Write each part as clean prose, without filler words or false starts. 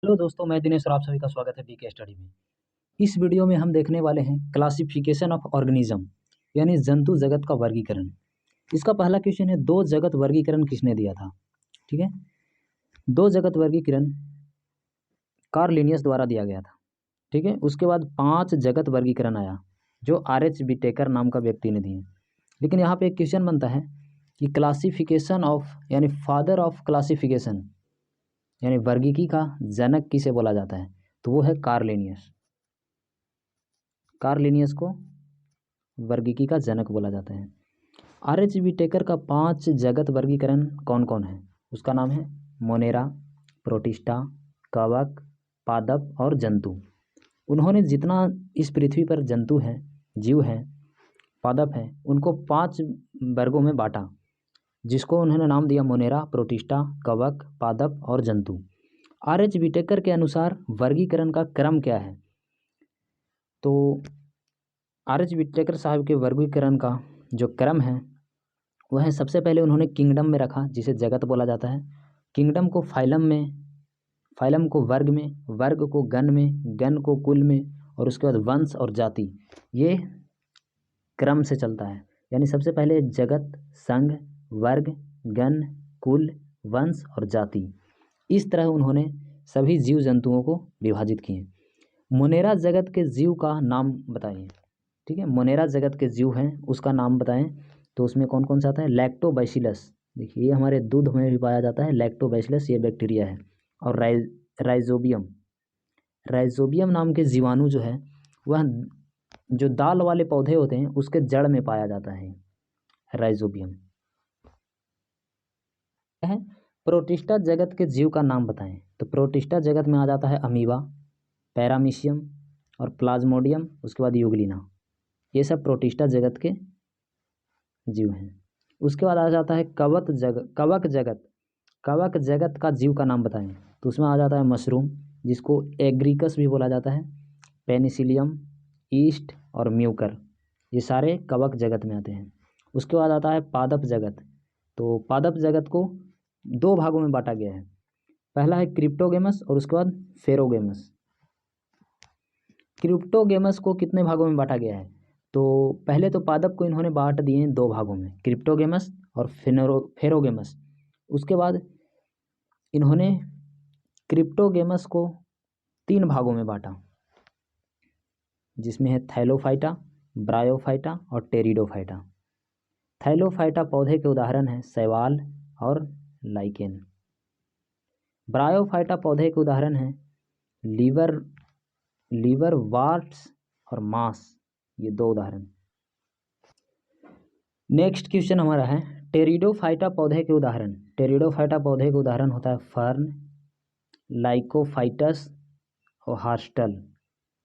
Hello दोस्तों, मैं दिनेश और आप सभी का स्वागत है बीके स्टडी में। इस वीडियो में हम देखने वाले हैं क्लासिफिकेशन ऑफ ऑर्गेनिज्म यानी जंतु जगत का वर्गीकरण। इसका पहला क्वेश्चन है, दो जगत वर्गीकरण किसने दिया था? ठीक है, दो जगत वर्गीकरण कार्ल लिनियस द्वारा दिया गया था। ठीक है, उसके बाद 5 जगत वर्गीकरण आया जो आर.एच. विटेकर नाम का व्यक्ति ने दिए। लेकिन यहाँ पे एक क्वेश्चन बनता है कि क्लासिफिकेशन ऑफ यानी फादर ऑफ क्लासिफिकेशन यानी वर्गीकी का जनक किसे बोला जाता है? तो वो है कार्ल लिनियस। कार्ल लिनियस को वर्गीकी का जनक बोला जाता है। आर.एच. विटेकर का 5 जगत वर्गीकरण कौन कौन है? उसका नाम है मोनेरा, प्रोटिस्टा, कवक, पादप और जंतु। उन्होंने जितना इस पृथ्वी पर जंतु हैं, जीव हैं, पादप हैं, उनको 5 वर्गों में बांटा, जिसको उन्होंने नाम दिया मोनेरा, प्रोटिस्टा, कवक, पादप और जंतु। आर.एच. विटेकर के अनुसार वर्गीकरण का क्रम क्या है? तो आर.एच. विटेकर साहब के वर्गीकरण का जो क्रम है वह है, सबसे पहले उन्होंने किंगडम में रखा, जिसे जगत बोला जाता है। किंगडम को फाइलम में, फाइलम को वर्ग में, वर्ग को गण में, गण को कुल में, और उसके बाद वंश और जाति। ये क्रम से चलता है, यानी सबसे पहले जगत, संघ, वर्ग, गण, कुल, वंश और जाति। इस तरह उन्होंने सभी जीव जंतुओं को विभाजित किए। मोनेरा जगत के जीव का नाम बताइए। ठीक है, मोनेरा जगत के जीव हैं, उसका नाम बताएं। तो उसमें कौन कौन सा आता है? लैक्टोबैसिलस, देखिए ये हमारे दूध में भी पाया जाता है। लैक्टोबैसिलस ये बैक्टीरिया है। और राइजोबियम, राइजोबियम नाम के जीवाणु जो है वह जो दाल वाले पौधे होते हैं उसके जड़ में पाया जाता है। राइजोबियम है। प्रोटिस्टा जगत के जीव का नाम बताएं। तो प्रोटिस्टा जगत में आ जाता है अमीबा, पैरामीशियम और प्लाज्मोडियम, उसके बाद यूग्लिना। ये सब प्रोटिस्टा जगत के जीव हैं। उसके बाद आ जाता है कवक जगत। कवक जगत का जीव का नाम बताएं। तो उसमें आ जाता है मशरूम, जिसको एग्रिकस भी बोला जाता है, पेनिसिलियम, ईस्ट और म्यूकर। ये सारे कवक जगत में आते हैं। उसके बाद आता है पादप जगत। तो पादप जगत को 2 भागों में बांटा गया है। पहला है क्रिप्टोगेमस और उसके बाद फेरोगेमस। क्रिप्टोगेमस को कितने भागों में बांटा गया है? तो पहले तो पादप को इन्होंने बांट दिए हैं 2 भागों में, क्रिप्टोगेमस और फेरोगेमस। उसके बाद इन्होंने क्रिप्टोगेमस को 3 भागों में बांटा, जिसमें है थैलोफाइटा, ब्रायोफाइटा और टेरिडोफाइटा। थैलोफाइटा पौधे के उदाहरण हैं शैवाल और लाइकेन। ब्रायोफाइटा पौधे के उदाहरण हैं लीवर वार्ट्स और मांस, ये 2 उदाहरण। नेक्स्ट क्वेश्चन हमारा है टेरिडोफाइटा पौधे के उदाहरण। टेरिडोफाइटा पौधे के उदाहरण होता है फर्न, लाइकोफाइटस और हास्टल।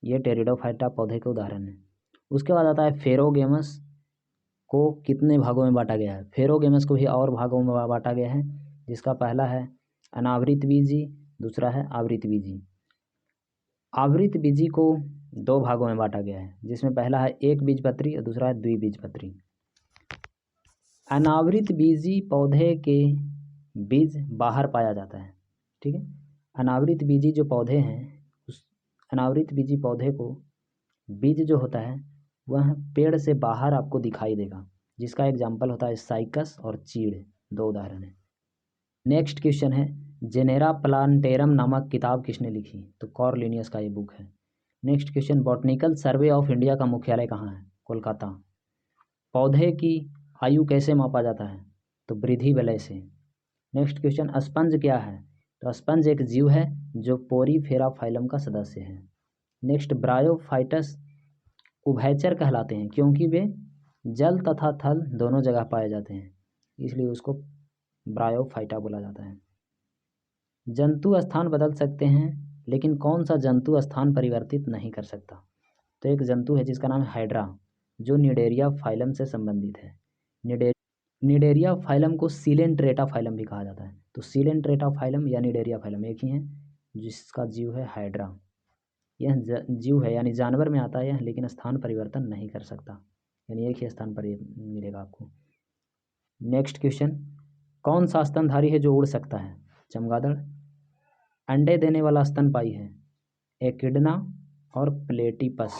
ये टेरिडोफाइटा पौधे के उदाहरण हैं। उसके बाद आता है फेरोगेमस को कितने भागों में बांटा गया है? फेरोगेमस को भी और भागों में बांटा गया है, जिसका पहला है अनावृत बीजी, दूसरा है आवृत बीजी। आवृत बीजी को 2 भागों में बांटा गया है, जिसमें पहला है एक बीजपत्री और दूसरा है द्विबीजपत्री। अनावृत बीजी पौधे के बीज बाहर पाया जाता है। ठीक है, अनावृत बीजी जो पौधे हैं, उस अनावृत बीजी पौधे को बीज जो होता है वह पेड़ से बाहर आपको दिखाई देगा, जिसका एग्जाम्पल होता है साइकस और चीड़, 2 उदाहरण है। नेक्स्ट क्वेश्चन है जेनेरा प्लांटेरम नामक किताब किसने लिखी? तो कार्ल लिनियस का ये बुक है। Next question botanical survey of India का मुख्यालय कहाँ है? कोलकाता। पौधे की आयु कैसे मापा जाता है? तो वृद्धि वलय से। नेक्स्ट क्वेश्चन स्पंज क्या है? तो स्पंज एक जीव है जो पोरीफेरा फाइलम का सदस्य है। नेक्स्ट ब्रायोफाइटस उभयचर कहलाते हैं क्योंकि वे जल तथा थल दोनों जगह पाए जाते हैं, इसलिए उसको ब्रायोफाइटा बोला जाता है। जंतु स्थान बदल सकते हैं, लेकिन कौन सा जंतु स्थान परिवर्तित नहीं कर सकता? तो एक जंतु है जिसका नाम है हाइड्रा, जो निडेरिया फाइलम से संबंधित है। निडेरिया फाइलम को सीलेंट्रेटा फाइलम भी कहा जाता है। तो सीलेंट्रेटा फाइलम या निडेरिया फाइलम एक ही है, जिसका जीव है हाइड्रा। यह जीव है यानी जानवर में आता है यह, लेकिन स्थान परिवर्तन नहीं कर सकता, यानी एक ही स्थान पर मिलेगा आपको। नेक्स्ट क्वेश्चन कौन सा स्तनधारी है जो उड़ सकता है? चमगादड़, अंडे देने वाला स्तनपायी है? एकिडना और प्लेटिपस।